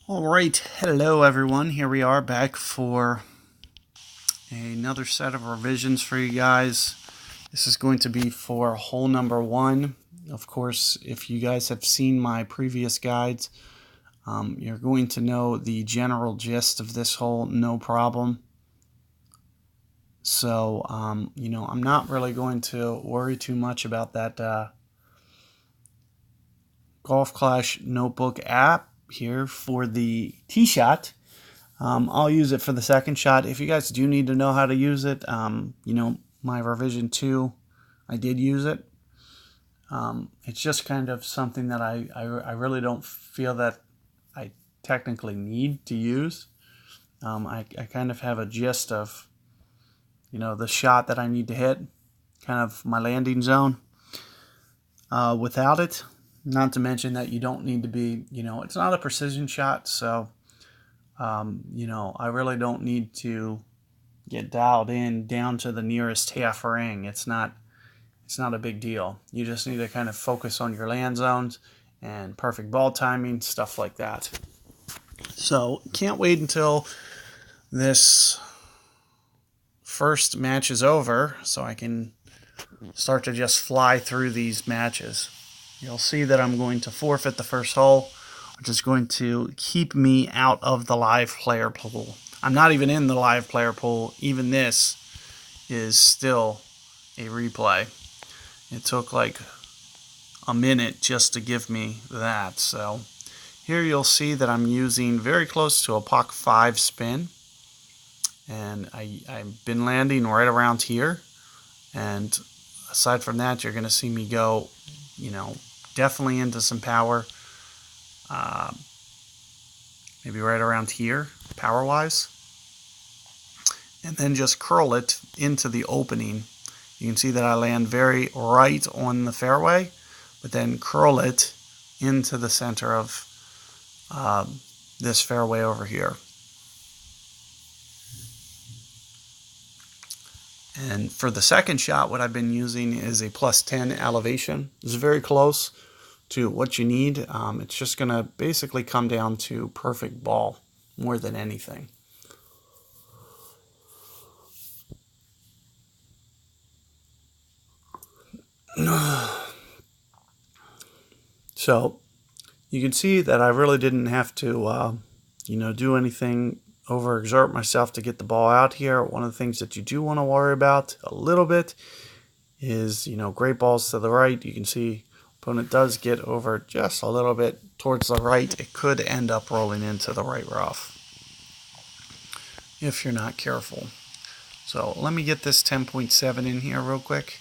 All right, hello everyone. Here we are back for another set of revisions for you guys. This is going to be for hole number 1. Of course, if you guys have seen my previous guides, you're going to know the general gist of this hole, no problem. So, I'm not really going to worry too much about that Golf Clash notebook app here for the tee shot. I'll use it for the second shot. If you guys do need to know how to use it, my revision 2, I did use it. It's just kind of something that I really don't feel that I technically need to use. I kind of have a gist of, the shot that I need to hit, kind of my landing zone. Without it, not to mention that you don't need to be, it's not a precision shot, so I really don't need to get dialed in down to the nearest half ring. It's not a big deal. You just need to kind of focus on your land zones and perfect ball timing, stuff like that. So can't wait until this first match is over so I can start to just fly through these matches. You'll see that I'm going to forfeit the first hole, which is going to keep me out of the live player pool. I'm not even in the live player pool. Even this is still a replay. It took like a minute just to give me that. So here you'll see that I'm using very close to a Poc 5 spin. And I've been landing right around here. And aside from that, you're going to see me go, definitely into some power. Maybe right around here, power-wise. And then just curl it into the opening. You can see that I land very right on the fairway, but then curl it into the center of this fairway over here. And for the second shot, what I've been using is a +10 elevation. It's very close to what you need. It's just going to basically come down to perfect ball more than anything. So you can see that I really didn't have to, do anything, overexert myself to get the ball out here. One of the things that you do want to worry about a little bit is, great balls to the right. You can see opponent does get over just a little bit towards the right. It could end up rolling into the right rough if you're not careful. So let me get this 10.7 in here real quick.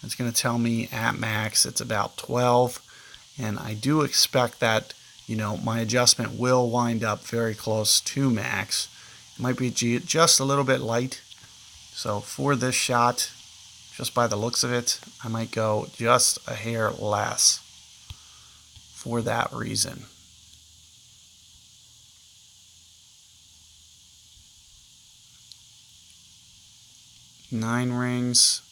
It's going to tell me at max it's about 12. And I do expect that, my adjustment will wind up very close to max. It might be just a little bit light. So for this shot, just by the looks of it, I might go just a hair less for that reason. Nine rings.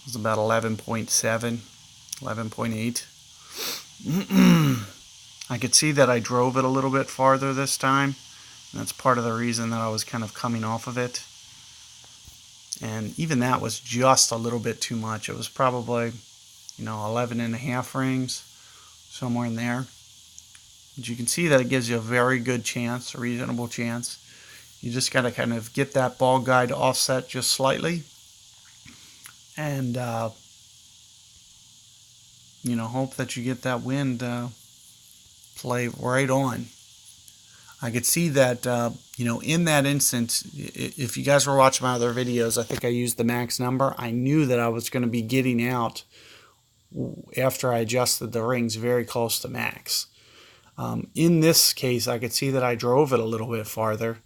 It's about 11.7, 11.8. I could see that I drove it a little bit farther this time. And that's part of the reason that I was kind of coming off of it. And even that was just a little bit too much. It was probably, 11 and a half rings, somewhere in there. But you can see that it gives you a very good chance, a reasonable chance. You just got to kind of get that ball guide offset just slightly. And, hope that you get that wind play right on. I could see that, in that instance, if you guys were watching my other videos, I think I used the max number. I knew that I was going to be getting out after I adjusted the rings very close to max. In this case, I could see that I drove it a little bit farther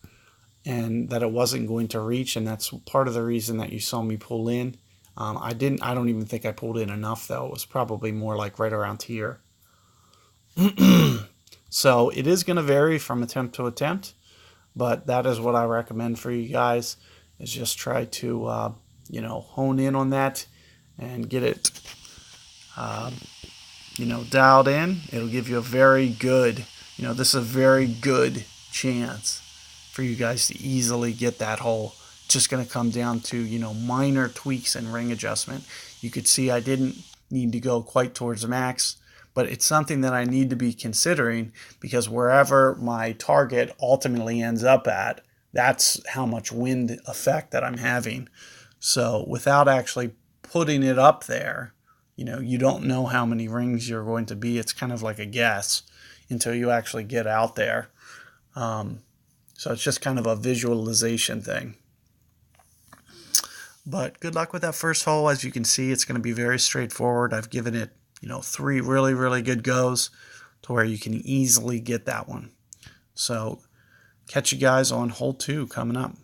and that it wasn't going to reach, and that's part of the reason that you saw me pull in. I don't even think I pulled in enough, though. It was probably more like right around here. So it is going to vary from attempt to attempt, but that is what I recommend for you guys, is just try to, hone in on that and get it dialed in, it'll give you a very good, this is a very good chance for you guys to easily get that hole. Just going to come down to, minor tweaks and ring adjustment. You could see I didn't need to go quite towards the max, but it's something that I need to be considering, because wherever my target ultimately ends up at, that's how much wind effect that I'm having. So without actually putting it up there, you don't know how many rings you're going to be. It's kind of like a guess until you actually get out there. So it's just kind of a visualization thing. But good luck with that first hole. As you can see, it's going to be very straightforward. I've given it, 3 really, really good goes to where you can easily get that one. So catch you guys on hole 2 coming up.